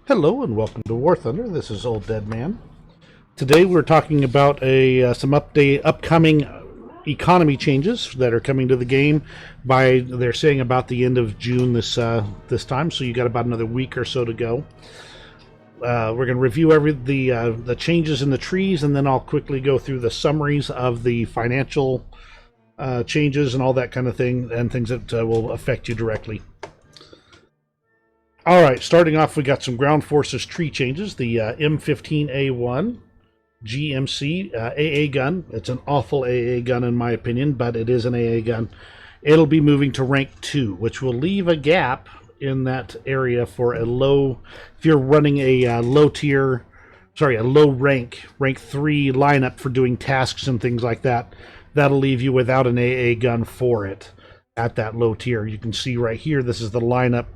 Hello and welcome to War Thunder. This is Old Dead Man. Today we're talking about some upcoming economy changes that are coming to the game. They're saying about the end of June this time, so you got about another week or so to go. We're going to review the changes in the trees, and then I'll quickly go through the summaries of the financial changes and all that kind of thing, and things that will affect you directly. All right, starting off, we got some ground forces tree changes. The M15A1 GMC AA gun. It's an awful AA gun in my opinion, but it is an AA gun. It'll be moving to rank 2, which will leave a gap in that area for a low. If you're running a low rank 3 lineup for doing tasks and things like that, that'll leave you without an AA gun for it at that low tier. You can see right here, this is the lineup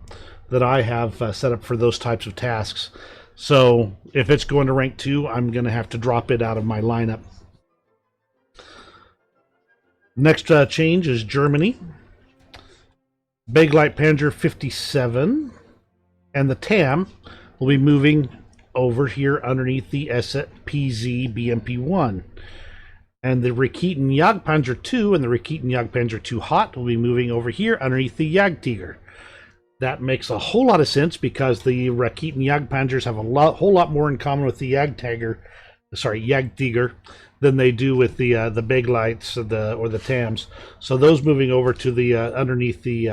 that I have set up for those types of tasks. So if it's going to rank 2, I'm going to have to drop it out of my lineup. Next change is Germany. Bagelite Panzer 57 and the TAM will be moving over here underneath the SPZ BMP-1. And the Raketen Jagdpanzer 2 and the Raketen Jagdpanzer 2 Hot will be moving over here underneath the Jagdtiger. That makes a whole lot of sense because the Raketen Jagdpanzers have whole lot more in common with the Jagdtiger than they do with the Begelites or the TAMs. So those moving over to the underneath the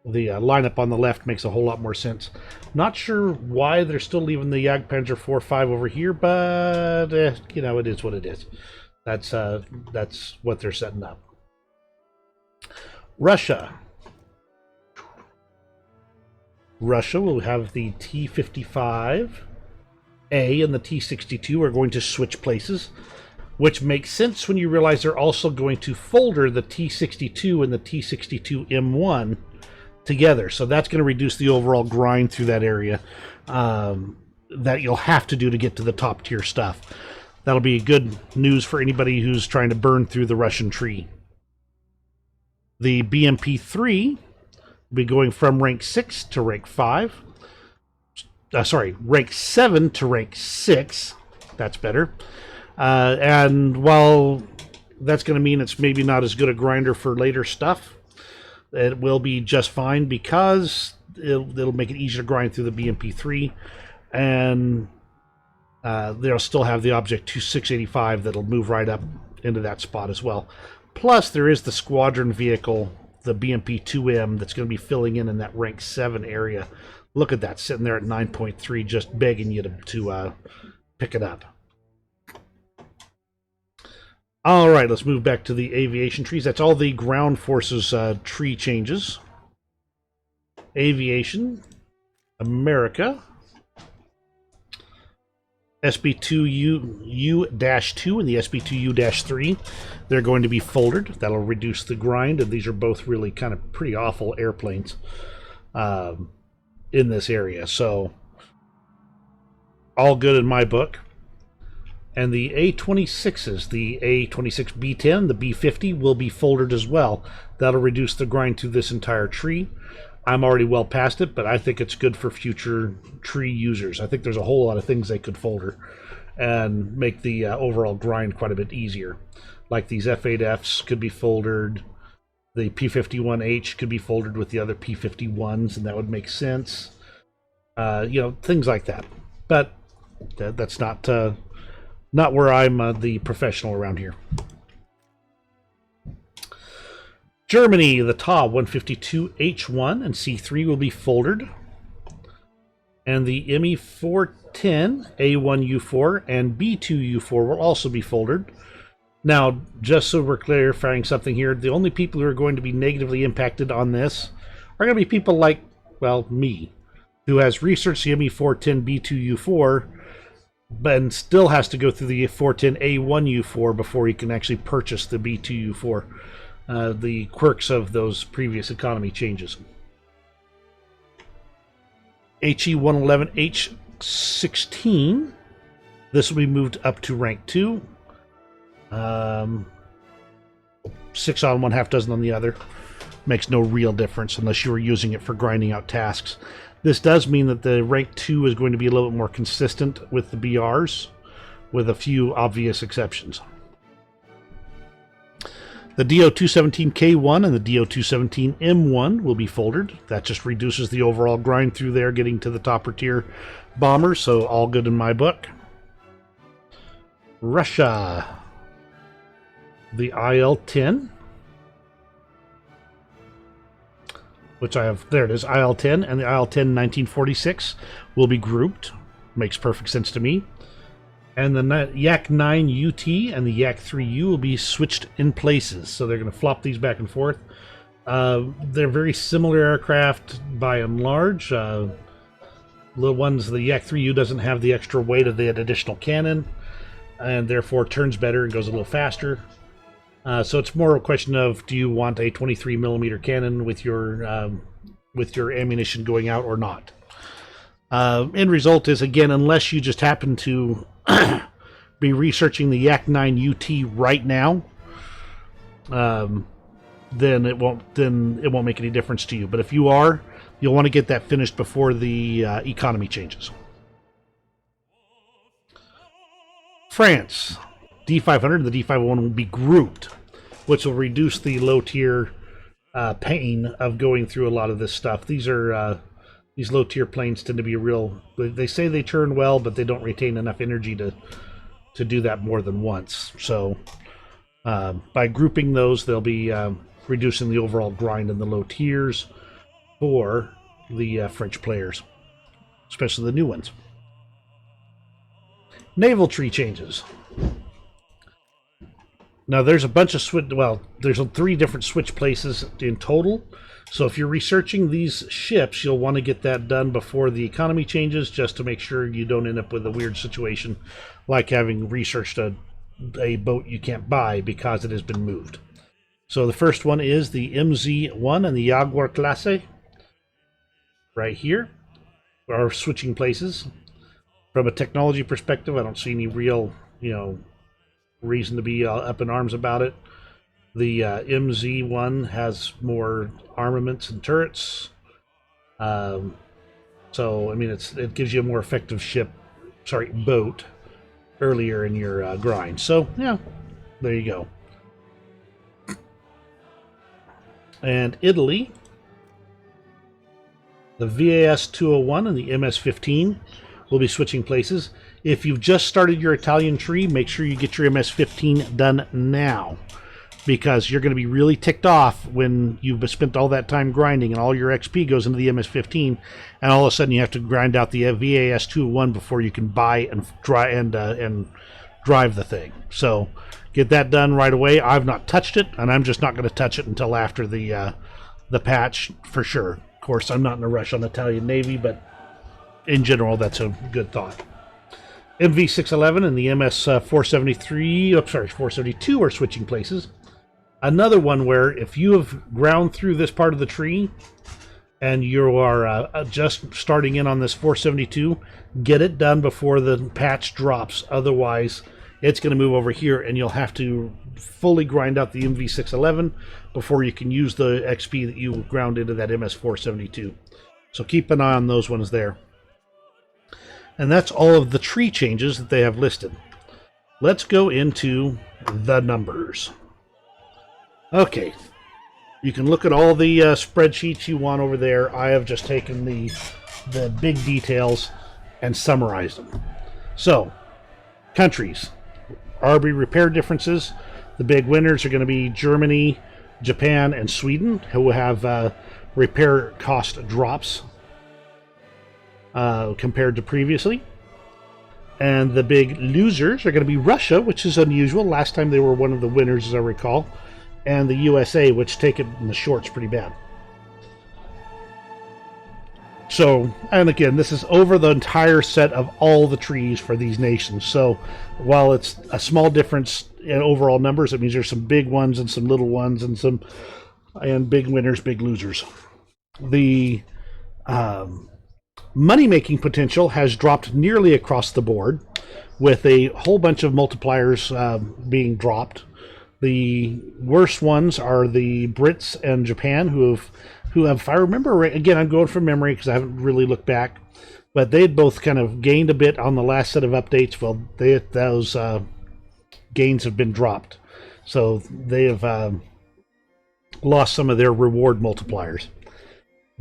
lineup on the left makes a whole lot more sense. Not sure why they're still leaving the Jagdpanzer 4-5 over here, but you know, it is what it is. That's what they're setting up. Russia will have the T-55A and the T-62 are going to switch places, which makes sense when you realize they're also going to folder the T-62 and the T-62M1 together. So that's going to reduce the overall grind through that area that you'll have to do to get to the top tier stuff. That'll be good news for anybody who's trying to burn through the Russian tree. The BMP-3 be going from rank 6 to rank 5. Rank 7 to rank 6. That's better. And while that's going to mean it's maybe not as good a grinder for later stuff, it will be just fine because it'll make it easier to grind through the BMP-3. And they'll still have the Object 2685 that'll move right up into that spot as well. Plus, there is the squadron vehicle, the BMP-2M, that's going to be filling in that rank 7 area. Look at that, sitting there at 9.3, just begging you to pick it up. All right, let's move back to the aviation trees. That's all the ground forces tree changes. Aviation, America, SB2U-2 and the SB2U-3, they're going to be folded. That'll reduce the grind, and these are both really kind of pretty awful airplanes in this area. So, all good in my book. And the A-26s, the A-26B10, the B-50 will be folded as well. That'll reduce the grind through this entire tree. I'm already well past it, but I think it's good for future tree users. I think there's a whole lot of things they could folder and make the overall grind quite a bit easier. Like these F8Fs could be foldered. The P51H could be foldered with the other P51s, and that would make sense. You know, things like that. But that's not where I'm the professional around here. Germany, the Ta 152H1 and C3 will be folded. And the ME410 A1U4 and B2U4 will also be folded. Now, just so we're clarifying something here, the only people who are going to be negatively impacted on this are going to be people like, well, me, who has researched the ME410 B2U4, but still has to go through the 410 A1U4 before he can actually purchase the B2U4. The quirks of those previous economy changes. HE111H16. This will be moved up to rank 2. 6 on one, half dozen on the other. Makes no real difference unless you were using it for grinding out tasks. This does mean that the rank 2 is going to be a little bit more consistent with the BRs, with a few obvious exceptions. The DO-217K1 and the DO-217M1 will be folded. That just reduces the overall grind through there, getting to the topper tier bombers, so all good in my book. Russia. The IL-10, which I have, there it is, IL-10 and the IL-10 1946 will be grouped. Makes perfect sense to me. And the Yak-9 UT and the Yak-3U will be switched in places. So they're going to flop these back and forth. They're very similar aircraft by and large. The ones, the Yak-3U doesn't have the extra weight of the additional cannon, and therefore turns better and goes a little faster. So it's more a question of, do you want a 23 millimeter cannon with your ammunition going out or not? End result is, again, unless you just happen to be researching the Yak-9 UT right now, then it won't make any difference to you. But if you are, you'll want to get that finished before the economy changes. France. D500 and the D501 will be grouped, which will reduce the low tier pain of going through a lot of this stuff. These low tier planes tend to be they say they turn well, but they don't retain enough energy to do that more than once. So by grouping those, they'll be reducing the overall grind in the low tiers for the French players, especially the new ones. Naval tree changes. Now there's a bunch of there's 3 different switch places in total. So if you're researching these ships, you'll want to get that done before the economy changes, just to make sure you don't end up with a weird situation like having researched a boat you can't buy because it has been moved. So the first one is the MZ-1 and the Jaguar Classe. Right here are switching places. From a technology perspective, I don't see any real, reason to be up in arms about it. The MZ-1 has more armaments and turrets. So, I mean, it gives you a more effective boat earlier in your grind. So, yeah, there you go. And Italy, the VAS 201 and the MS-15 will be switching places. If you've just started your Italian tree, make sure you get your MS-15 done now, because you're going to be really ticked off when you've spent all that time grinding and all your XP goes into the MS-15, and all of a sudden you have to grind out the VAS 201 before you can buy and drive the thing. So get that done right away. I've not touched it, and I'm just not going to touch it until after the patch for sure. Of course, I'm not in a rush on the Italian Navy, but in general, that's a good thought. MV611 and the MS-472 are switching places. Another one where if you have ground through this part of the tree and you are just starting in on this 472, get it done before the patch drops. Otherwise, it's going to move over here and you'll have to fully grind out the MV611 before you can use the XP that you ground into that MS-472. So keep an eye on those ones there. And that's all of the tree changes that they have listed. Let's go into the numbers. Okay, you can look at all the spreadsheets you want over there. I have just taken the big details and summarized them. So, countries, RB repair differences. The big winners are going to be Germany, Japan, and Sweden, who have repair cost drops compared to previously. And the big losers are going to be Russia, which is unusual. Last time they were one of the winners, as I recall. And the USA, which take it in the shorts pretty bad. So, and again, this is over the entire set of all the trees for these nations. So, while it's a small difference in overall numbers, it means there's some big ones and some little ones and big winners, big losers. The money-making potential has dropped nearly across the board, with a whole bunch of multipliers being dropped. The worst ones are the Brits and Japan, who have, if I remember right, again, I'm going from memory because I haven't really looked back, but they had both kind of gained a bit on the last set of updates. Well, those gains have been dropped, so they have lost some of their reward multipliers.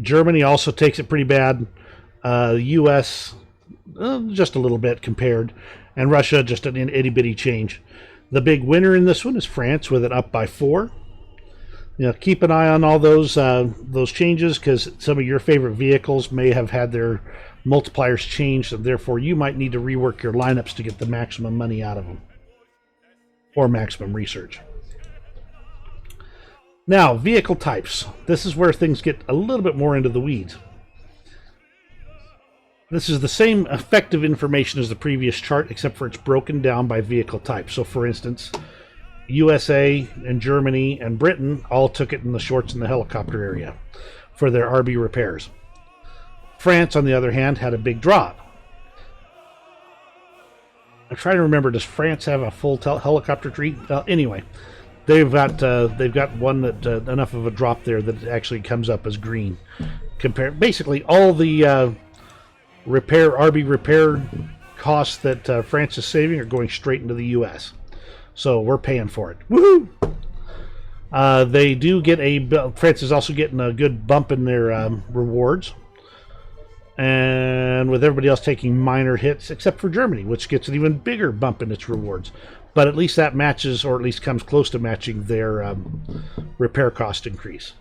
Germany also takes it pretty bad. U.S. Just a little bit compared, and Russia just an itty-bitty change. The big winner in this one is France, with it up by 4. Keep an eye on all those changes, because some of your favorite vehicles may have had their multipliers changed, and therefore you might need to rework your lineups to get the maximum money out of them, or maximum research. Now, vehicle types. This is where things get a little bit more into the weeds. This is the same effective information as the previous chart, except for it's broken down by vehicle type. So, for instance, USA and Germany and Britain all took it in the shorts and the helicopter area for their RB repairs. France, on the other hand, had a big drop. I'm trying to remember, does France have a full helicopter tree? Anyway, they've got one that enough of a drop there that it actually comes up as green. Basically, all the RB repair costs that France is saving are going straight into the U.S. So we're paying for it. Woohoo! They do get France is also getting a good bump in their rewards, and with everybody else taking minor hits, except for Germany, which gets an even bigger bump in its rewards. But at least that matches, or at least comes close to matching, their repair cost increase.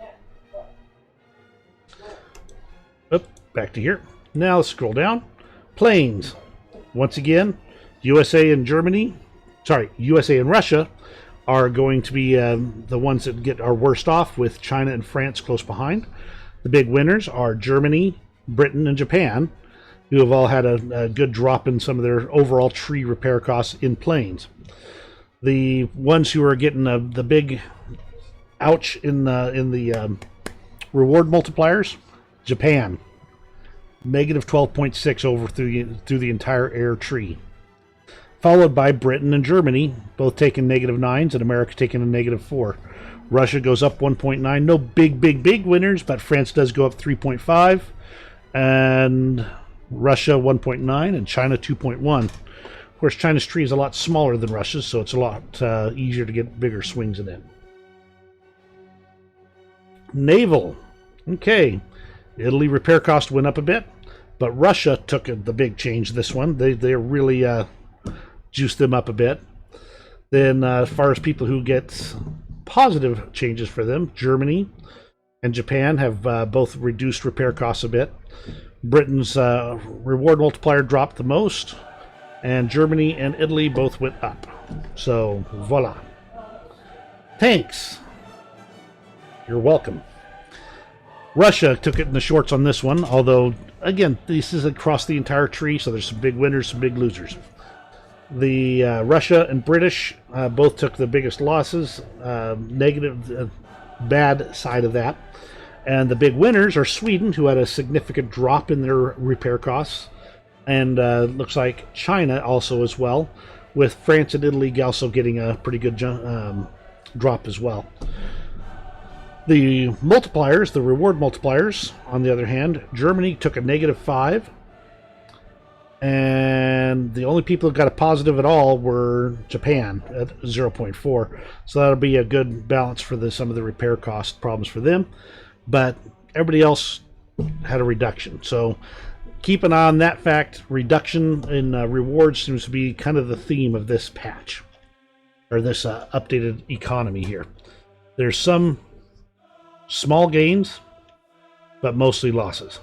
Back to here. Now let's scroll down. Planes. Once again, USA and Russia are going to be the ones that are worst off, with China and France close behind. The big winners are Germany, Britain, and Japan, who have all had a good drop in some of their overall tree repair costs in planes. The ones who are getting the big ouch in the reward multipliers, Japan. Negative 12.6 over through the entire air tree. Followed by Britain and Germany, both taking negative 9s, and America taking a negative 4. Russia goes up 1.9. No big winners, but France does go up 3.5. And Russia 1.9 and China 2.1. Of course, China's tree is a lot smaller than Russia's, so it's a lot easier to get bigger swings in it. Naval. Okay. Italy repair cost went up a bit, but Russia took the big change this one. They really juiced them up a bit. Then as far as people who get positive changes for them, Germany and Japan have both reduced repair costs a bit. Britain's reward multiplier dropped the most, and Germany and Italy both went up. So, voila. Thanks. You're welcome. Russia took it in the shorts on this one, although, again, this is across the entire tree, so there's some big winners, some big losers. The Russia and British both took the biggest losses, negative, bad side of that. And the big winners are Sweden, who had a significant drop in their repair costs, and looks like China also as well, with France and Italy also getting a pretty good drop as well. The multipliers, the reward multipliers, on the other hand, Germany took a negative 5, and the only people who got a positive at all were Japan at 0.4. So that'll be a good balance for some of the repair cost problems for them. But everybody else had a reduction. So keep an eye on that fact. Reduction in rewards seems to be kind of the theme of this patch, or this updated economy here. There's some small gains, but mostly losses.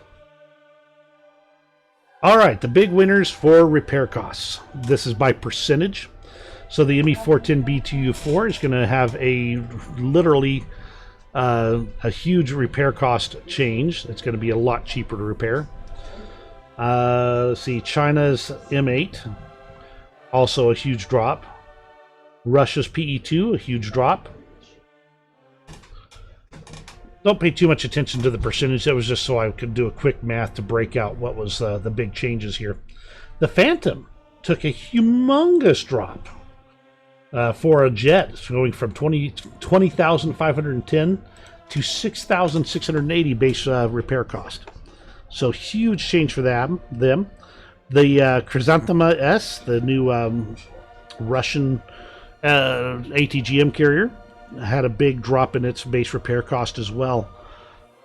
All right, the big winners for repair costs. This is by percentage. So the ME410B2U4 is going to have literally a huge repair cost change. It's going to be a lot cheaper to repair. Let's see, China's M8, also a huge drop. Russia's PE2, a huge drop. Don't pay too much attention to the percentage. That was just so I could do a quick math to break out what was the big changes here. The Phantom took a humongous drop. For a jet, it's going from 20,510 to 6,680 base repair cost. So huge change for them. The Chrysanthema S, the new Russian ATGM carrier, had a big drop in its base repair cost as well.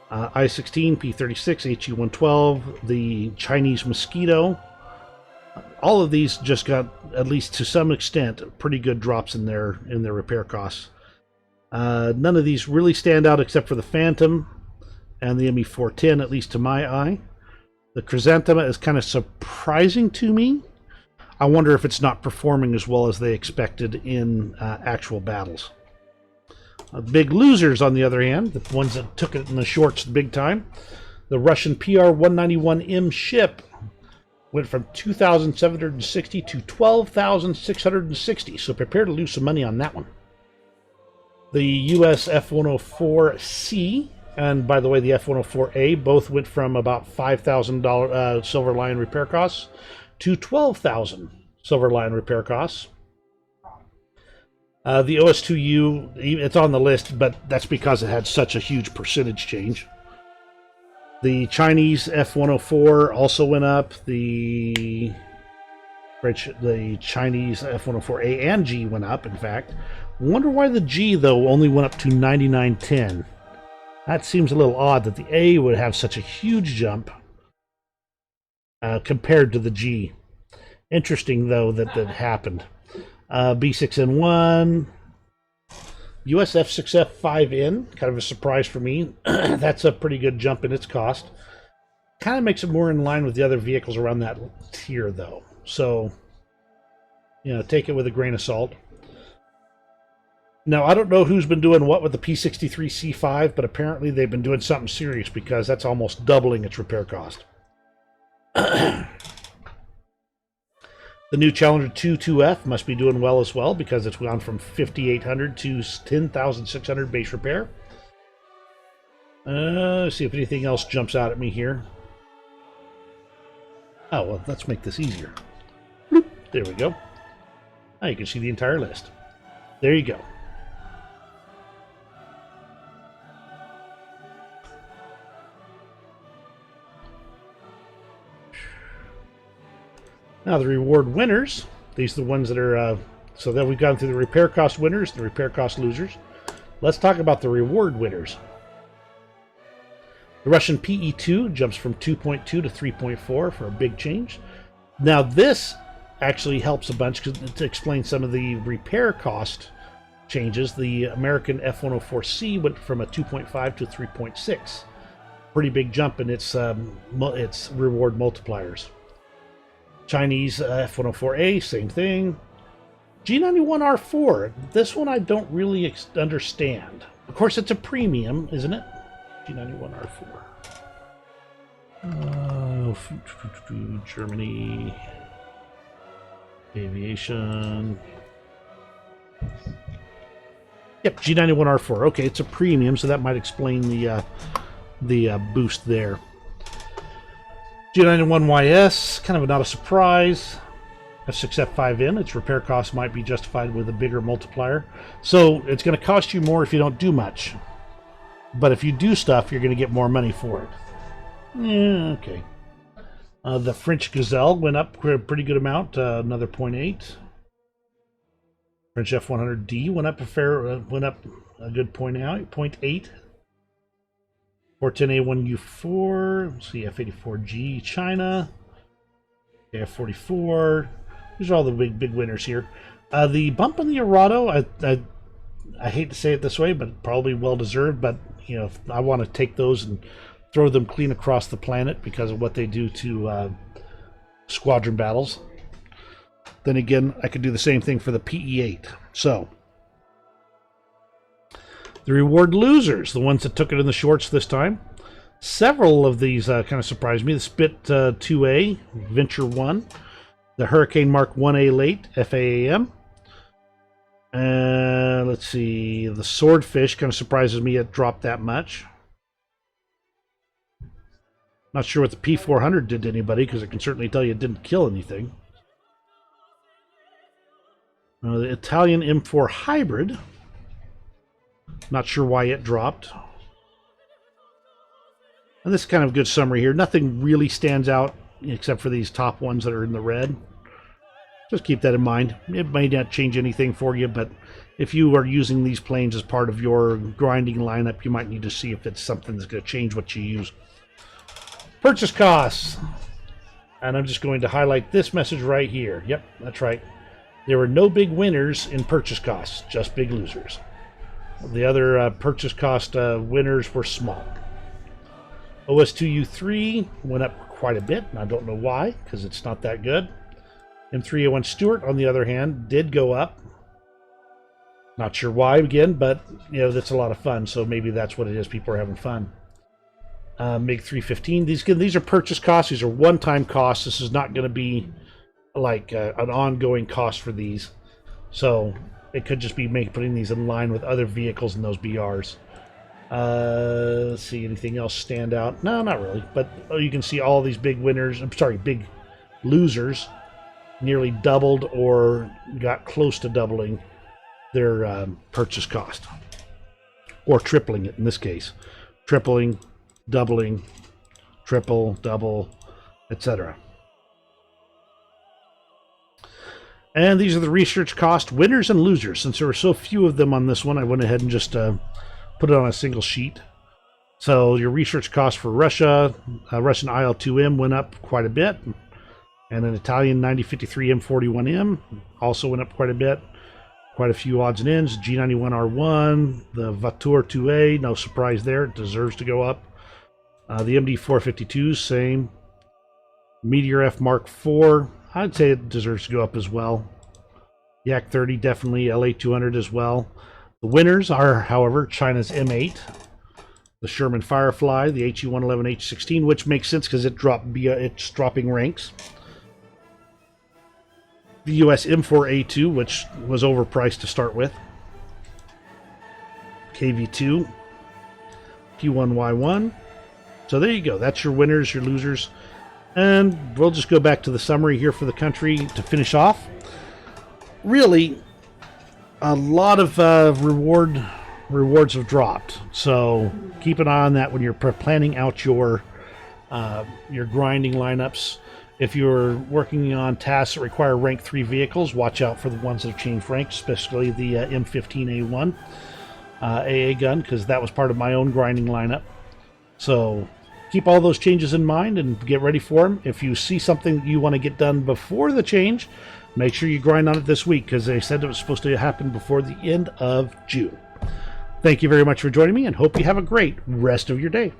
I-16, P-36, HE-112, the Chinese Mosquito. All of these just got, at least to some extent, pretty good drops in their repair costs. None of these really stand out except for the Phantom and the ME-410, at least to my eye. The Chrysanthema is kind of surprising to me. I wonder if it's not performing as well as they expected in actual battles. The big losers, on the other hand, the ones that took it in the shorts big time, the Russian PR-191M ship went from 2,760 to 12,660, so prepare to lose some money on that one. The US F-104C, and by the way, the F-104A, both went from about $5,000 Silver Lion repair costs to 12,000 Silver Lion repair costs. The OS2U, it's on the list, but that's because it had such a huge percentage change. The Chinese F-104 also went up. The Chinese F-104A and G went up, in fact. Wonder why the G, though, only went up to 9910. That seems a little odd that the A would have such a huge jump compared to the G. Interesting, though, that happened. B6N1, US F6F5N, kind of a surprise for me. That's a pretty good jump in its cost. Kind of makes it more in line with the other vehicles around that tier, though. So, you know, take it with a grain of salt. Now, I don't know who's been doing what with the P63C5, but apparently they've been doing something serious because that's almost doubling its repair cost. The new Challenger 2-2F must be doing well as well because it's gone from 5,800 to 10,600 base repair. Let's see if anything else jumps out at me here. Oh, well, let's make this easier. Bloop. There we go. Now you can see the entire list. There you go. Now the reward winners, these are the ones that are, so that we've gone through the repair cost winners, the repair cost losers. Let's talk about the reward winners. The Russian PE2 jumps from 2.2 to 3.4 for a big change. Now this actually helps a bunch to explain some of the repair cost changes. The American F-104C went from a 2.5 to 3.6. Pretty big jump in its reward multipliers. Chinese F-104A, same thing. G91R4, this one I don't really understand. Of course, it's a premium, isn't it? G91R4. Germany. Aviation. Yep, G91R4. Okay, it's a premium, so that might explain the boost there. G91YS, kind of not a surprise. F6F5N, its repair cost might be justified with a bigger multiplier. So it's going to cost you more if you don't do much. But if you do stuff, you're going to get more money for it. Yeah, okay. The French Gazelle went up a pretty good amount, another 0.8. French F100D went up a good 0.8. 410A1U4, CF84G China, F44. These are all the big winners here. The bump in the Arado, I hate to say it this way, but probably well deserved. But you know, I want to take those and throw them clean across the planet because of what they do to squadron battles. Then again, I could do the same thing for the PE8. So. The reward losers, the ones that took it in the shorts this time. Several of these kind of surprised me. The Spit 2A, Venture 1. The Hurricane Mark 1A late, FAAM. Let's see, the Swordfish kind of surprises me it dropped that much. Not sure what the P400 did to anybody because I can certainly tell you it didn't kill anything. The Italian M4 Hybrid. Not sure why it dropped. And this is kind of a good summary here. Nothing really stands out except for these top ones that are in the red. Just keep that in mind. It may not change anything for you, but if you are using these planes as part of your grinding lineup, you might need to see if it's something that's going to change what you use. Purchase costs. And I'm just going to highlight this message right here. Yep, that's right. There were no big winners in purchase costs, just big losers. The other purchase cost winners were small. OS2U3 went up quite a bit, and I don't know why, because it's not that good. M3A1 Stuart, on the other hand, did go up. Not sure why, again, but that's a lot of fun, so maybe that's what it is. People are having fun. MiG 315, these are purchase costs. These are one-time costs. This is not going to be like an ongoing cost for these. So it could just be putting these in line with other vehicles in those BRs. Let's see, anything else stand out? No, not really. But you can see all these big winners, big losers nearly doubled or got close to doubling their purchase cost. Or tripling it in this case. Tripling, doubling, triple, double, etc. And these are the research cost winners and losers. Since there were so few of them on this one, I went ahead and just put it on a single sheet. So your research cost for Russia, Russian IL-2M went up quite a bit. And an Italian 9053 M41M also went up quite a bit. Quite a few odds and ends. G91R1, the Vatur 2A, no surprise there. It deserves to go up. The MD452, same. Meteor F Mark IV, I'd say it deserves to go up as well. Yak 30, definitely. LA200 as well. The winners are, however, China's M8, the Sherman Firefly, the HE111 H16, which makes sense because it's dropping ranks. The US M4A2, which was overpriced to start with. KV2, T1Y1. So there you go. That's your winners, your losers. And we'll just go back to the summary here for the country to finish off. Really, a lot of rewards have dropped. So keep an eye on that when you're planning out your grinding lineups. If you're working on tasks that require rank 3 vehicles, watch out for the ones that have changed ranks, especially the M15A1 AA gun, because that was part of my own grinding lineup. So keep all those changes in mind and get ready for them. If you see something that you want to get done before the change, make sure you grind on it this week, because they said it was supposed to happen before the end of June. Thank you very much for joining me, and hope you have a great rest of your day.